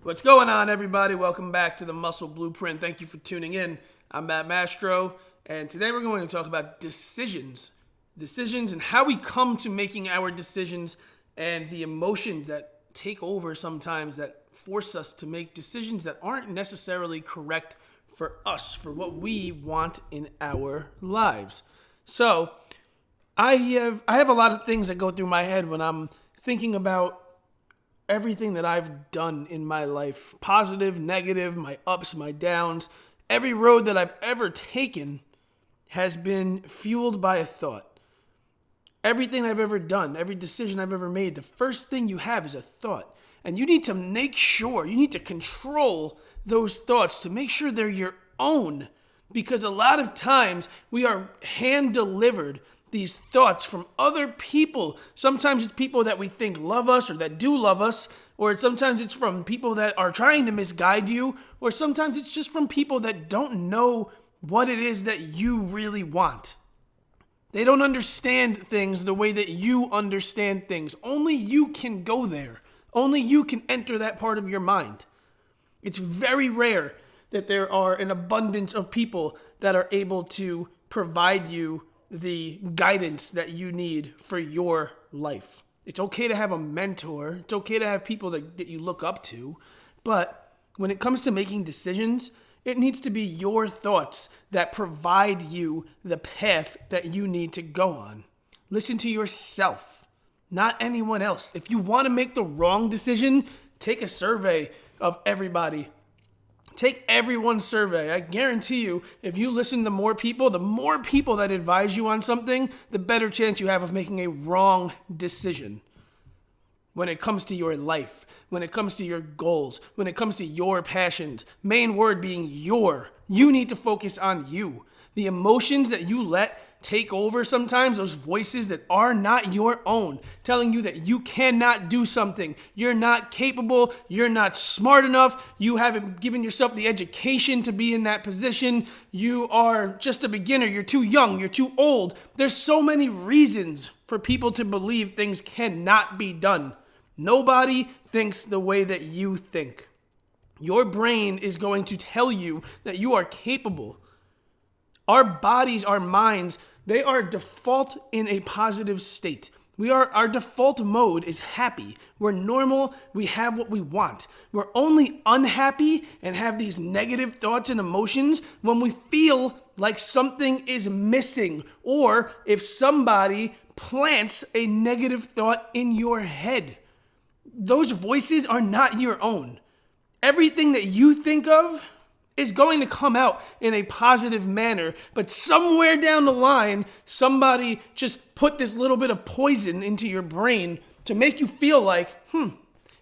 What's going on, everybody? Welcome back to the Muscle Blueprint. Thank you for tuning in. I'm Matt Mastro, and today we're going to talk about decisions. Decisions and how we come to making our decisions and the emotions that take over sometimes that force us to make decisions that aren't necessarily correct for us, for what we want in our lives. So, I have a lot of things that go through my head when I'm thinking about everything that I've done in my life, positive, negative, my ups, my downs. Every road that I've ever taken has been fueled by a thought. Everything I've ever done, every decision I've ever made, the first thing you have is a thought. And you need to make sure, you need to control those thoughts to make sure they're your own. Because a lot of times we are hand delivered these thoughts from other people. Sometimes it's people that we think love us or that do love us, or sometimes it's from people that are trying to misguide you, or sometimes it's just from people that don't know what it is that you really want. They don't understand things the way that you understand things. Only you can go there. Only you can enter that part of your mind. It's very rare that there are an abundance of people that are able to provide you the guidance that you need for your life. It's okay to have a mentor. It's okay to have people that you look up to. But when it comes to making decisions, it needs to be your thoughts that provide you the path that you need to go on. Listen to yourself, not anyone else. If you want to make the wrong decision, take a survey of everybody. Take everyone's survey. I guarantee you, if you listen to more people, the more people that advise you on something, the better chance you have of making a wrong decision. When it comes to your life, when it comes to your goals, when it comes to your passions, main word being your, you need to focus on you. The emotions that you let take over sometimes, those voices that are not your own, telling you that you cannot do something, you're not capable, you're not smart enough, you haven't given yourself the education to be in that position, you are just a beginner, you're too young, you're too old. There's so many reasons for people to believe things cannot be done. Nobody thinks the way that you think. Your brain is going to tell you that you are capable. Our bodies, our minds, they are default in a positive state. Our default mode is happy. We're normal. We have what we want. We're only unhappy and have these negative thoughts and emotions when we feel like something is missing, or if somebody plants a negative thought in your head. Those voices are not your own. Everything that you think of is going to come out in a positive manner, but somewhere down the line, somebody just put this little bit of poison into your brain to make you feel like,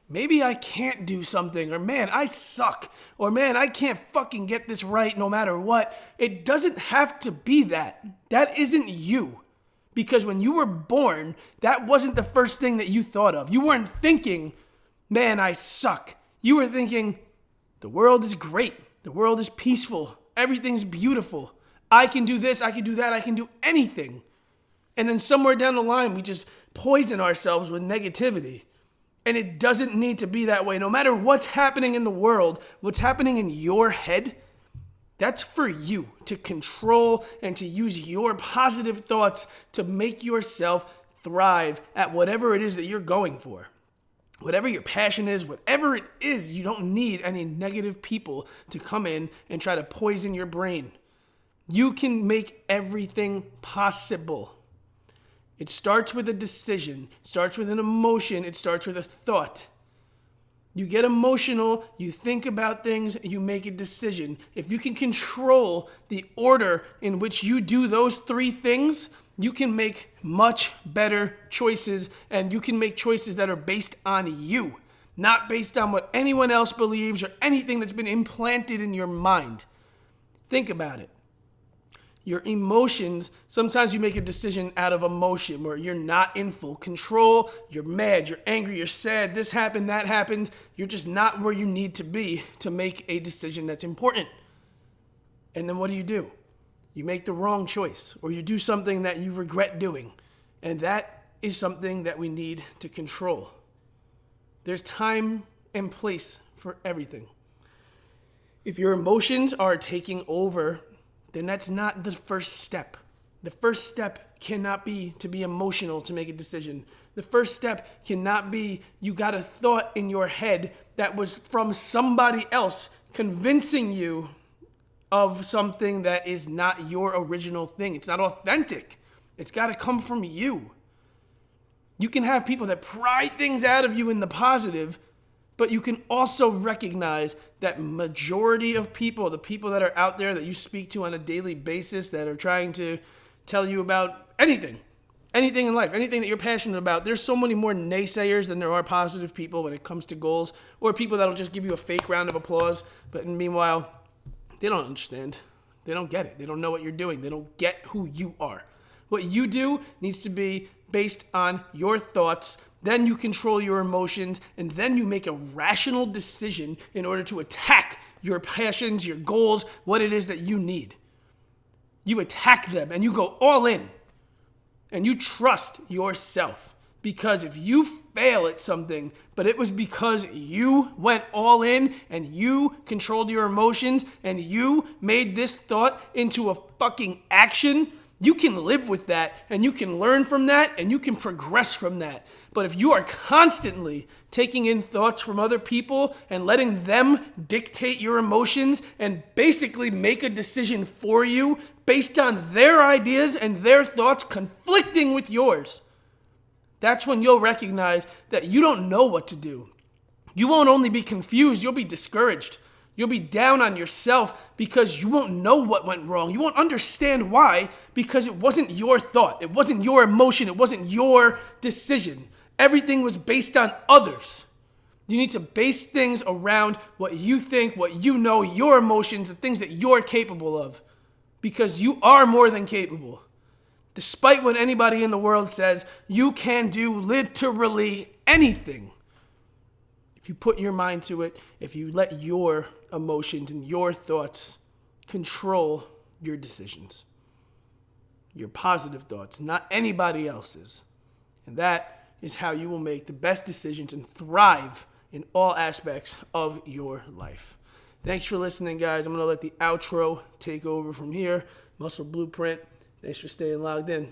maybe I can't do something, or man, I suck, or man, I can't fucking get this right no matter what. It doesn't have to be that. That isn't you. Because when you were born, that wasn't the first thing that you thought of. You weren't thinking, man, I suck. You were thinking, the world is great. The world is peaceful. Everything's beautiful. I can do this. I can do that. I can do anything. And then somewhere down the line, we just poison ourselves with negativity. And it doesn't need to be that way. No matter what's happening in the world, what's happening in your head, that's for you to control and to use your positive thoughts to make yourself thrive at whatever it is that you're going for. Whatever your passion is, whatever it is, you don't need any negative people to come in and try to poison your brain. You can make everything possible. It starts with a decision. It starts with an emotion. It starts with a thought. You get emotional, you think about things, you make a decision. If you can control the order in which you do those three things, you can make much better choices, and you can make choices that are based on you, not based on what anyone else believes or anything that's been implanted in your mind. Think about it. Your emotions, sometimes you make a decision out of emotion where you're not in full control, you're mad, you're angry, you're sad, this happened, that happened. You're just not where you need to be to make a decision that's important. And then what do? You make the wrong choice, or you do something that you regret doing. And that is something that we need to control. There's time in place for everything. If your emotions are taking over, then that's not the first step. The first step cannot be to be emotional to make a decision. The first step cannot be you got a thought in your head that was from somebody else convincing you of something that is not your original thing. It's not authentic. It's got to come from you. You can have people that pry things out of you in the positive, but you can also recognize that majority of people, the people that are out there that you speak to on a daily basis that are trying to tell you about anything in life, anything that you're passionate about, there's so many more naysayers than there are positive people when it comes to goals, or people that'll just give you a fake round of applause, but meanwhile, they don't understand. They don't get it. They don't know what you're doing. They don't get who you are. What you do needs to be based on your thoughts. Then you control your emotions, and then you make a rational decision in order to attack your passions, your goals, what it is that you need. You attack them, and you go all in, and you trust yourself. Because if you fail at something, but it was because you went all in, and you controlled your emotions, and you made this thought into a fucking action, you can live with that, and you can learn from that, and you can progress from that. But if you are constantly taking in thoughts from other people and letting them dictate your emotions and basically make a decision for you based on their ideas and their thoughts conflicting with yours, that's when you'll recognize that you don't know what to do. You won't only be confused, you'll be discouraged. You'll be down on yourself because you won't know what went wrong. You won't understand why, because it wasn't your thought. It wasn't your emotion. It wasn't your decision. Everything was based on others. You need to base things around what you think, what you know, your emotions, the things that you're capable of. Because you are more than capable. Despite what anybody in the world says, you can do literally anything. If you put your mind to it, if you let your emotions and your thoughts control your decisions. Your positive thoughts, not anybody else's. And that is how you will make the best decisions and thrive in all aspects of your life. Thanks for listening, guys. I'm going to let the outro take over from here. Muscle Blueprint. Thanks for staying logged in.